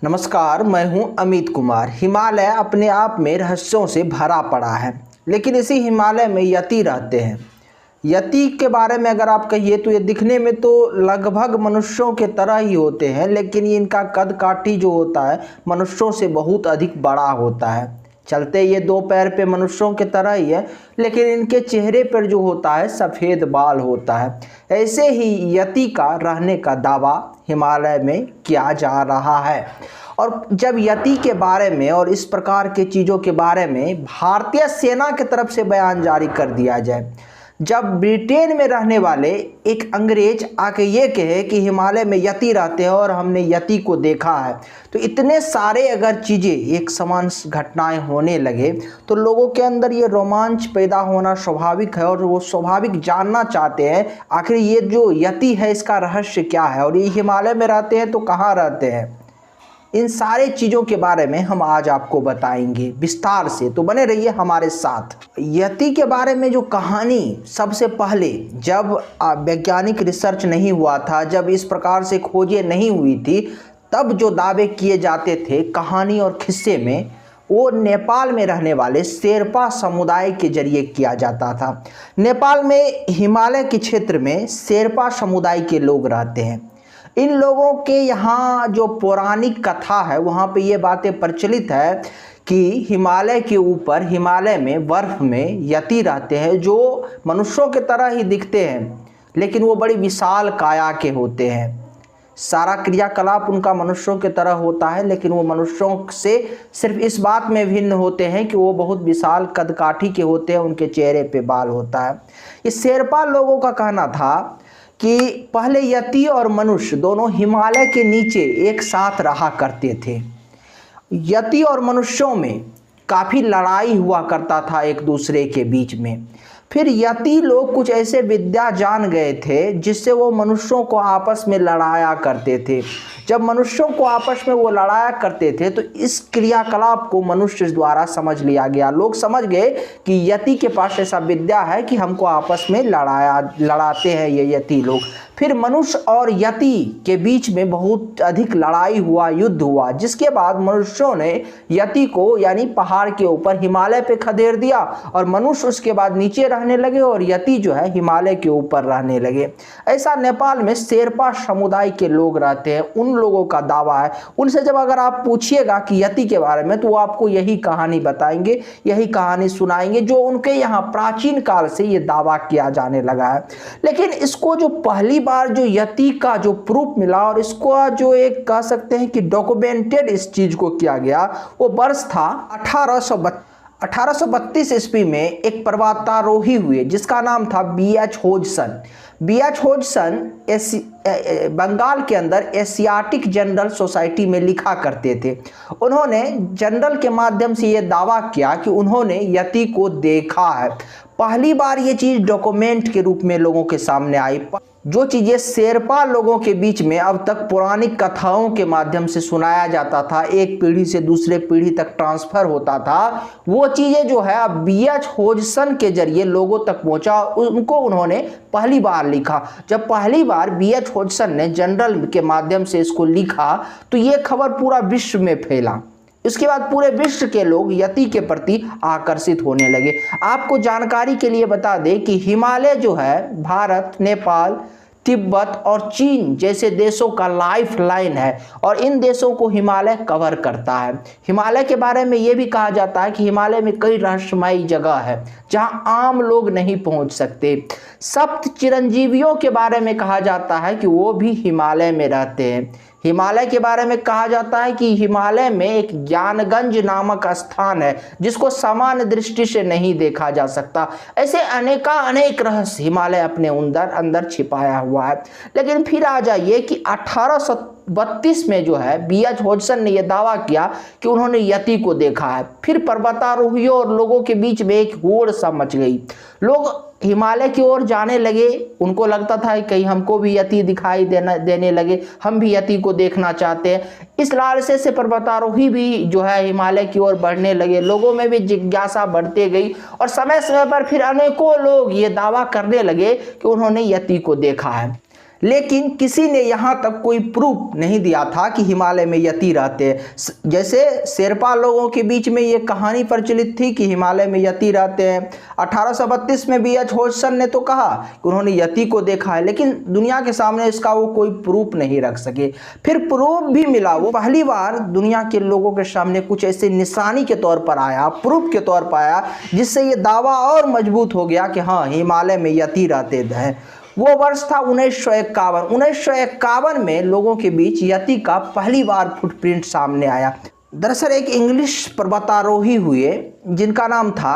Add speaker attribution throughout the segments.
Speaker 1: नमस्कार, मैं हूं अमित कुमार। हिमालय अपने आप में रहस्यों से भरा पड़ा है, लेकिन इसी हिमालय में यति रहते हैं। यति के बारे में अगर आप कहिए तो ये दिखने में तो लगभग मनुष्यों के तरह ही होते हैं, लेकिन इनका कद काठी जो होता है मनुष्यों से बहुत अधिक बड़ा होता है। चलते ये दो पैर पे मनुष्यों के तरह ही है, लेकिन इनके चेहरे पर जो होता है सफ़ेद बाल होता है। ऐसे ही यति का रहने का दावा हिमालय में किया जा रहा है। और जब यति के बारे में और इस प्रकार के चीज़ों के बारे में भारतीय सेना की तरफ से बयान जारी कर दिया जाए, जब ब्रिटेन में रहने वाले एक अंग्रेज आके ये कहे कि हिमालय में यति रहते हैं और हमने यति को देखा है, तो इतने सारे अगर चीज़ें एक समान घटनाएं होने लगे तो लोगों के अंदर ये रोमांच पैदा होना स्वाभाविक है और वो स्वाभाविक जानना चाहते हैं आखिर ये जो यति है इसका रहस्य क्या है और ये हिमालय में रहते हैं तो कहाँ रहते हैं। इन सारे चीज़ों के बारे में हम आज आपको बताएंगे विस्तार से, तो बने रहिए हमारे साथ। यति के बारे में जो कहानी सबसे पहले जब वैज्ञानिक रिसर्च नहीं हुआ था, जब इस प्रकार से खोजें नहीं हुई थी, तब जो दावे किए जाते थे कहानी और किस्से में, वो नेपाल में रहने वाले शेरपा समुदाय के जरिए किया जाता था। नेपाल में हिमालय के क्षेत्र में शेरपा समुदाय के लोग रहते हैं। इन लोगों के यहाँ जो पौराणिक कथा है वहाँ पे ये बातें प्रचलित है कि हिमालय के ऊपर, हिमालय में बर्फ में यति रहते हैं जो मनुष्यों के तरह ही दिखते हैं, लेकिन वो बड़ी विशाल काया के होते हैं। सारा क्रियाकलाप उनका मनुष्यों के तरह होता है, लेकिन वो मनुष्यों से सिर्फ इस बात में भिन्न होते हैं कि वो बहुत विशाल कदकाठी के होते हैं, उनके चेहरे पे बाल होता है। इस शेरपा लोगों का कहना था कि पहले यति और मनुष्य दोनों हिमालय के नीचे एक साथ रहा करते थे। यति और मनुष्यों में काफ़ी लड़ाई हुआ करता था एक दूसरे के बीच में। फिर यति लोग कुछ ऐसे विद्या जान गए थे जिससे वो मनुष्यों को आपस में लड़ाया करते थे। जब मनुष्यों को आपस में वो लड़ाया करते थे तो इस क्रियाकलाप को मनुष्य द्वारा समझ लिया गया। लोग समझ गए कि यति के पास ऐसा विद्या है कि हमको आपस में लड़ाते हैं ये यति लोग। फिर मनुष्य और यति के बीच में बहुत अधिक लड़ाई हुआ, युद्ध हुआ, जिसके बाद मनुष्यों ने यति को यानी पहाड़ के ऊपर हिमालय पे खदेड़ दिया और मनुष्य उसके बाद नीचे रहने लगे और यति जो है हिमालय के ऊपर रहने लगे। ऐसा नेपाल में शेरपा समुदाय के लोग रहते हैं, उन लोगों का दावा है। उनसे जब अगर आप पूछिएगा कि यति के बारे में तो वो आपको यही कहानी बताएंगे, यही कहानी सुनाएंगे जो उनके यहाँ प्राचीन काल से ये दावा किया जाने लगा है। लेकिन इसको जो पहली बार जो यति का जो प्रूफ मिला और इसको जो एक कह सकते हैं कि डॉक्यूमेंटेड इस चीज को किया गया, वो वर्ष था 1832 ईस्वी में एक पर्वतारोही हुए जिसका नाम था B.H. होजसन। B.H. होजसन बंगाल के अंदर एशियाटिक जनरल सोसाइटी में लिखा करते थे। उन्होंने जनरल के माध्यम से ये दावा किया कि उन्होंने यति को देखा है। पहली बार ये चीज़ डॉक्यूमेंट के रूप में लोगों के सामने आई। जो चीज़ें शेरपा लोगों के बीच में अब तक पौराणिक कथाओं के माध्यम से सुनाया जाता था, एक पीढ़ी से दूसरे पीढ़ी तक ट्रांसफ़र होता था, वो चीज़ें जो है अब B.H. होजसन के जरिए लोगों तक पहुंचा। उनको उन्होंने पहली बार लिखा। जब पहली बार B.H. होजसन ने जनरल के माध्यम से इसको लिखा तो ये खबर पूरा विश्व में फैला। इसके बाद पूरे विश्व के लोग यति के प्रति आकर्षित होने लगे। आपको जानकारी के लिए बता दें कि हिमालय जो है भारत, नेपाल, तिब्बत और चीन जैसे देशों का लाइफ लाइन है और इन देशों को हिमालय कवर करता है। हिमालय के बारे में ये भी कहा जाता है कि हिमालय में कई रहस्यमयी जगह है जहां आम लोग नहीं पहुंच सकते। सप्त चिरंजीवियों के बारे में कहा जाता है कि वो भी हिमालय में रहते हैं। हिमालय के बारे में कहा जाता है कि हिमालय में एक ज्ञानगंज नामक स्थान है जिसको सामान्य दृष्टि से नहीं देखा जा सकता। ऐसे अनेक रहस्य हिमालय अपने अंदर छिपाया हुआ है। लेकिन फिर आ जाइए कि 1832 में जो है B.H. होजसन ने यह दावा किया कि उन्होंने यति को देखा है। फिर पर्वतारोहियों और लोगों के बीच में एक होड़ सा मच गई। लोग हिमालय की ओर जाने लगे। उनको लगता था कि कहीं हमको भी यति दिखाई देने लगे, हम भी यति को देखना चाहते हैं। इस लालसे से पर्वतारोही भी जो है हिमालय की ओर बढ़ने लगे। लोगों में भी जिज्ञासा बढ़ते गई और समय समय पर फिर अनेकों लोग ये दावा करने लगे कि उन्होंने यति को देखा है। लेकिन किसी ने यहाँ तक कोई प्रूफ नहीं दिया था कि हिमालय में यति रहते हैं। जैसे शेरपा लोगों के बीच में ये कहानी प्रचलित थी कि हिमालय में यति रहते हैं। 1832 में B.H. होजसन ने तो कहा कि उन्होंने यति को देखा है, लेकिन दुनिया के सामने इसका वो कोई प्रूफ नहीं रख सके। फिर प्रूफ भी मिला, वो पहली बार दुनिया के लोगों के सामने कुछ ऐसे निशानी के तौर पर आया, प्रूफ के तौर पर आया, जिससे ये दावा और मजबूत हो गया कि हाँ, हिमालय में यति रहते हैं। वो वर्ष था 1951। 1951 में लोगों के बीच यति का पहली बार फुटप्रिंट सामने आया। दरअसल एक इंग्लिश पर्वतारोही हुए जिनका नाम था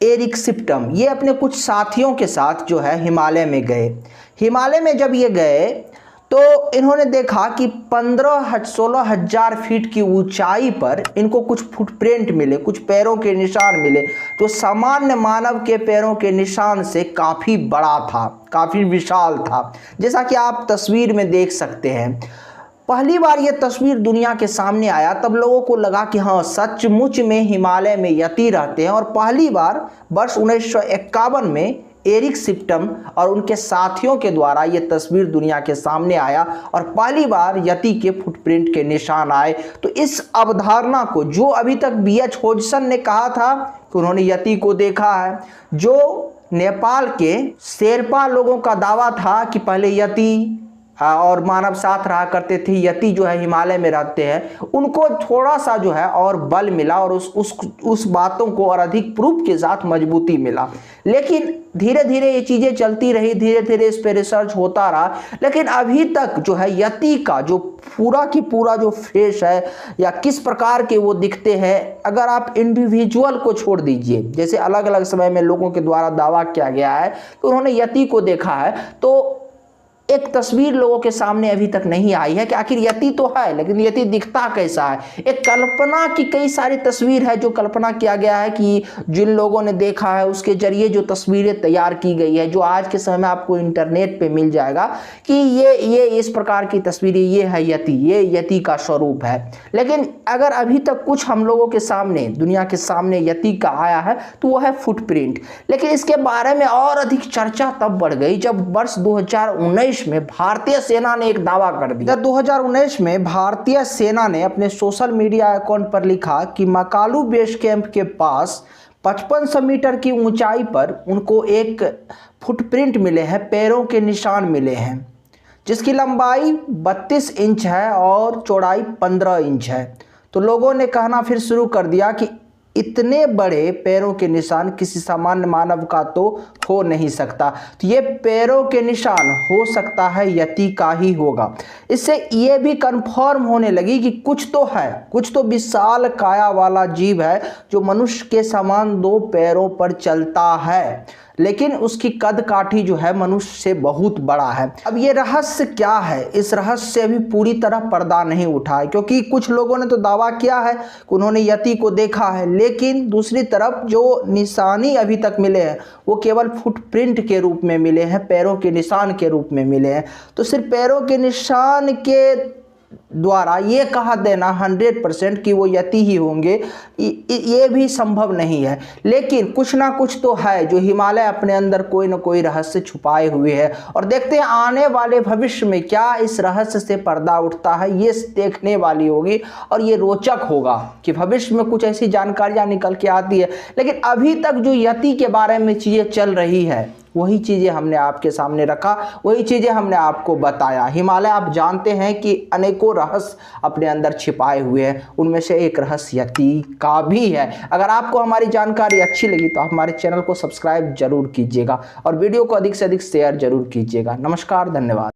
Speaker 1: एरिक शिप्टन। ये अपने कुछ साथियों के साथ जो है हिमालय में गए। हिमालय में जब ये गए तो इन्होंने देखा कि 15-16 हजार फीट की ऊंचाई पर इनको कुछ फुटप्रिंट मिले, कुछ पैरों के निशान मिले, जो सामान्य मानव के पैरों के निशान से काफ़ी बड़ा था, काफ़ी विशाल था, जैसा कि आप तस्वीर में देख सकते हैं। पहली बार ये तस्वीर दुनिया के सामने आया तब लोगों को लगा कि हाँ, सचमुच में हिमालय में यति रहते हैं। और पहली बार वर्ष 1951 में एरिक शिप्टन और उनके साथियों के द्वारा ये तस्वीर दुनिया के सामने आया और पहली बार यति के फुटप्रिंट के निशान आए। तो इस अवधारणा को, जो अभी तक B.H. होजसन ने कहा था कि उन्होंने यति को देखा है, जो नेपाल के शेरपा लोगों का दावा था कि पहले यति और मानव साथ रहा करते थे, यति जो है हिमालय में रहते हैं, उनको थोड़ा सा जो है और बल मिला और उस बातों को और अधिक प्रूफ के साथ मजबूती मिला। लेकिन धीरे धीरे ये चीज़ें चलती रही, धीरे धीरे इस पे रिसर्च होता रहा, लेकिन अभी तक जो है यति का जो पूरा की पूरा जो फेस है या किस प्रकार के वो दिखते हैं, अगर आप इंडिविजुअल को छोड़ दीजिए, जैसे अलग अलग समय में लोगों के द्वारा दावा किया गया है कि उन्होंने यति को देखा है, तो एक तस्वीर लोगों के सामने अभी तक नहीं आई है कि आखिर यति तो है, लेकिन यति दिखता कैसा है। एक कल्पना की कई सारी तस्वीर है जो कल्पना किया गया है कि जिन लोगों ने देखा है उसके जरिए जो तस्वीरें तैयार की गई है, जो आज के समय में आपको इंटरनेट पे मिल जाएगा कि ये इस प्रकार की तस्वीरें, ये है यति, ये यति का स्वरूप है। लेकिन अगर अभी तक कुछ हम लोगों के सामने, दुनिया के सामने यति का आया है तो वो है फुटप्रिंट। लेकिन इसके बारे में और अधिक चर्चा तब बढ़ गई जब वर्ष 2019 में भारतीय सेना ने एक दावा कर दिया। 2019 में भारतीय सेना ने अपने सोशल मीडिया अकाउंट पर लिखा कि मकालू बेस कैंप के पास 5500 मीटर की ऊंचाई पर उनको एक फुटप्रिंट मिले हैं, पैरों के निशान मिले हैं, जिसकी लंबाई 32 इंच है और चौड़ाई 15 इंच है। तो लोगों ने कहना फिर शुरू कर दिया कि इतने बड़े पैरों के निशान किसी सामान्य मानव का तो हो नहीं सकता, तो ये पैरों के निशान हो सकता है यति का ही होगा। इससे ये भी कंफर्म होने लगी कि कुछ तो है, कुछ तो विशाल काया वाला जीव है जो मनुष्य के समान 2 पैरों पर चलता है, लेकिन उसकी कद काठी जो है मनुष्य से बहुत बड़ा है। अब ये रहस्य क्या है, इस रहस्य से अभी पूरी तरह पर्दा नहीं उठा है, क्योंकि कुछ लोगों ने तो दावा किया है कि उन्होंने यति को देखा है, लेकिन दूसरी तरफ जो निशानी अभी तक मिले हैं वो केवल फुटप्रिंट के रूप में मिले हैं, पैरों के निशान के रूप में मिले हैं। तो सिर्फ पैरों के निशान के द्वारा ये कहा देना 100% कि वो यति ही होंगे, ये भी संभव नहीं है। लेकिन कुछ ना कुछ तो है जो हिमालय अपने अंदर कोई ना कोई रहस्य छुपाए हुए है, और देखते हैं आने वाले भविष्य में क्या इस रहस्य से पर्दा उठता है। ये देखने वाली होगी और ये रोचक होगा कि भविष्य में कुछ ऐसी जानकारियां निकल के आती है। लेकिन अभी तक जो यति के बारे में चीज़ें चल रही है वही चीज़ें हमने आपके सामने रखा, वही चीज़ें हमने आपको बताया। हिमालय आप जानते हैं कि अनेकों रहस्य अपने अंदर छिपाए हुए हैं, उनमें से एक रहस्य यति का भी है। अगर आपको हमारी जानकारी अच्छी लगी तो आप हमारे चैनल को सब्सक्राइब जरूर कीजिएगा और वीडियो को अधिक से अधिक शेयर जरूर कीजिएगा। नमस्कार, धन्यवाद।